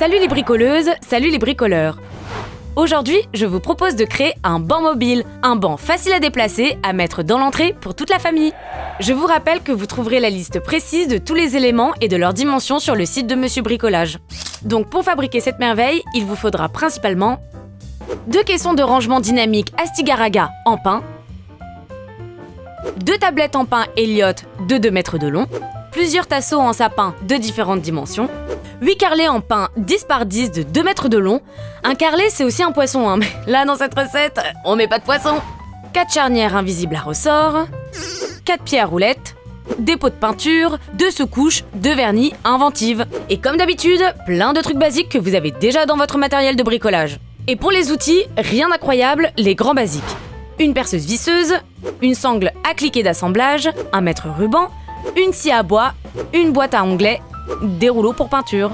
Salut les bricoleuses, salut les bricoleurs. Aujourd'hui, je vous propose de créer un banc mobile, un banc facile à déplacer, à mettre dans l'entrée pour toute la famille. Je vous rappelle que vous trouverez la liste précise de tous les éléments et de leurs dimensions sur le site de Monsieur Bricolage. Donc pour fabriquer cette merveille, il vous faudra principalement 2 caissons de rangement dynamique Astigaraga en pin, 2 tablettes en pin Elliott de 2 mètres de long, plusieurs tasseaux en sapin de différentes dimensions, 8 carrelets en pin 10 par 10 de 2 mètres de long. Un carrelet, c'est aussi un poisson, hein, mais là, dans cette recette, on met pas de poisson. 4 charnières invisibles à ressort, 4 pieds à roulettes, des pots de peinture, 2 sous-couches, 2 vernis inventives. Et comme d'habitude, plein de trucs basiques que vous avez déjà dans votre matériel de bricolage. Et pour les outils, rien d'incroyable, les grands basiques. Une perceuse visseuse, une sangle à cliquet d'assemblage, un mètre ruban, une scie à bois, une boîte à onglets, des rouleaux pour peinture.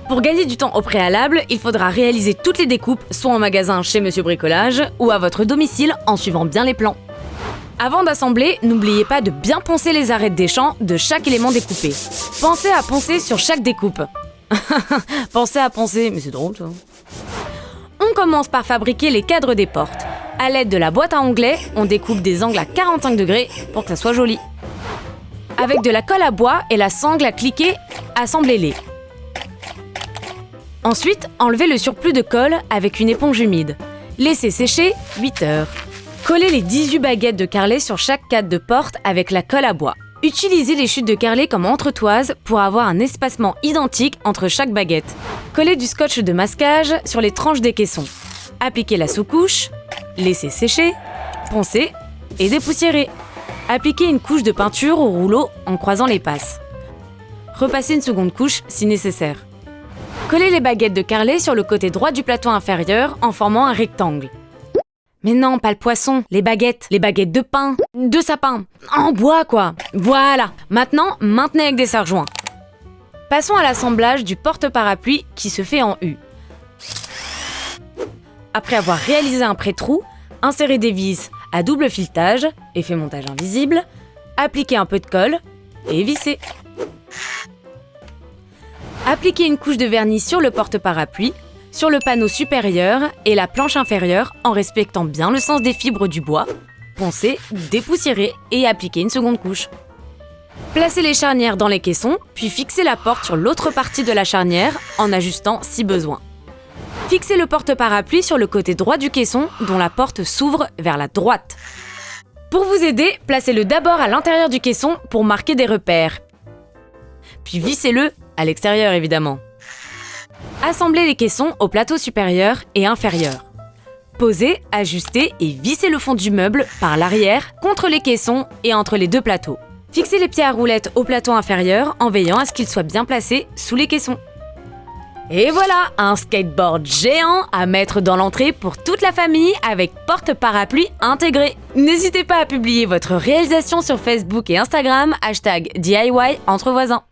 Pour gagner du temps au préalable, il faudra réaliser toutes les découpes, soit en magasin chez Monsieur Bricolage, ou à votre domicile en suivant bien les plans. Avant d'assembler, n'oubliez pas de bien poncer les arêtes des champs de chaque élément découpé. Pensez à poncer sur chaque découpe. Pensez à poncer, mais c'est drôle ça. On commence par fabriquer les cadres des portes. À l'aide de la boîte à onglets, on découpe des angles à 45 degrés pour que ça soit joli. Avec de la colle à bois et la sangle à cliquer, assemblez-les. Ensuite, enlevez le surplus de colle avec une éponge humide. Laissez sécher 8 heures. Collez les 18 baguettes de carrelet sur chaque cadre de porte avec la colle à bois. Utilisez les chutes de carrelet comme entretoises pour avoir un espacement identique entre chaque baguette. Collez du scotch de masquage sur les tranches des caissons. Appliquez la sous-couche, laissez sécher, poncez et dépoussiérez. Appliquez une couche de peinture au rouleau en croisant les passes. Repassez une seconde couche si nécessaire. Collez les baguettes de carrelet sur le côté droit du plateau inférieur en formant un rectangle. Mais non, pas le poisson, les baguettes de pain, de sapin, en bois quoi. Voilà, maintenant, maintenez avec des serre-joints. Passons à l'assemblage du porte-parapluie qui se fait en U. Après avoir réalisé un pré-trou, insérez des vis à double filetage, effet montage invisible, appliquez un peu de colle et vissez. Appliquez une couche de vernis sur le porte-parapluie, sur le panneau supérieur et la planche inférieure en respectant bien le sens des fibres du bois. Poncez, dépoussiérez et appliquez une seconde couche. Placez les charnières dans les caissons, puis fixez la porte sur l'autre partie de la charnière en ajustant si besoin. Fixez le porte-parapluie sur le côté droit du caisson dont la porte s'ouvre vers la droite. Pour vous aider, placez-le d'abord à l'intérieur du caisson pour marquer des repères. Puis vissez-le à l'extérieur évidemment. Assemblez les caissons au plateau supérieur et inférieur. Posez, ajustez et vissez le fond du meuble par l'arrière contre les caissons et entre les 2 plateaux. Fixez les pieds à roulettes au plateau inférieur en veillant à ce qu'ils soient bien placés sous les caissons. Et voilà, un skateboard géant à mettre dans l'entrée pour toute la famille avec porte-parapluie intégré. N'hésitez pas à publier votre réalisation sur Facebook et Instagram, #DIY entre voisins.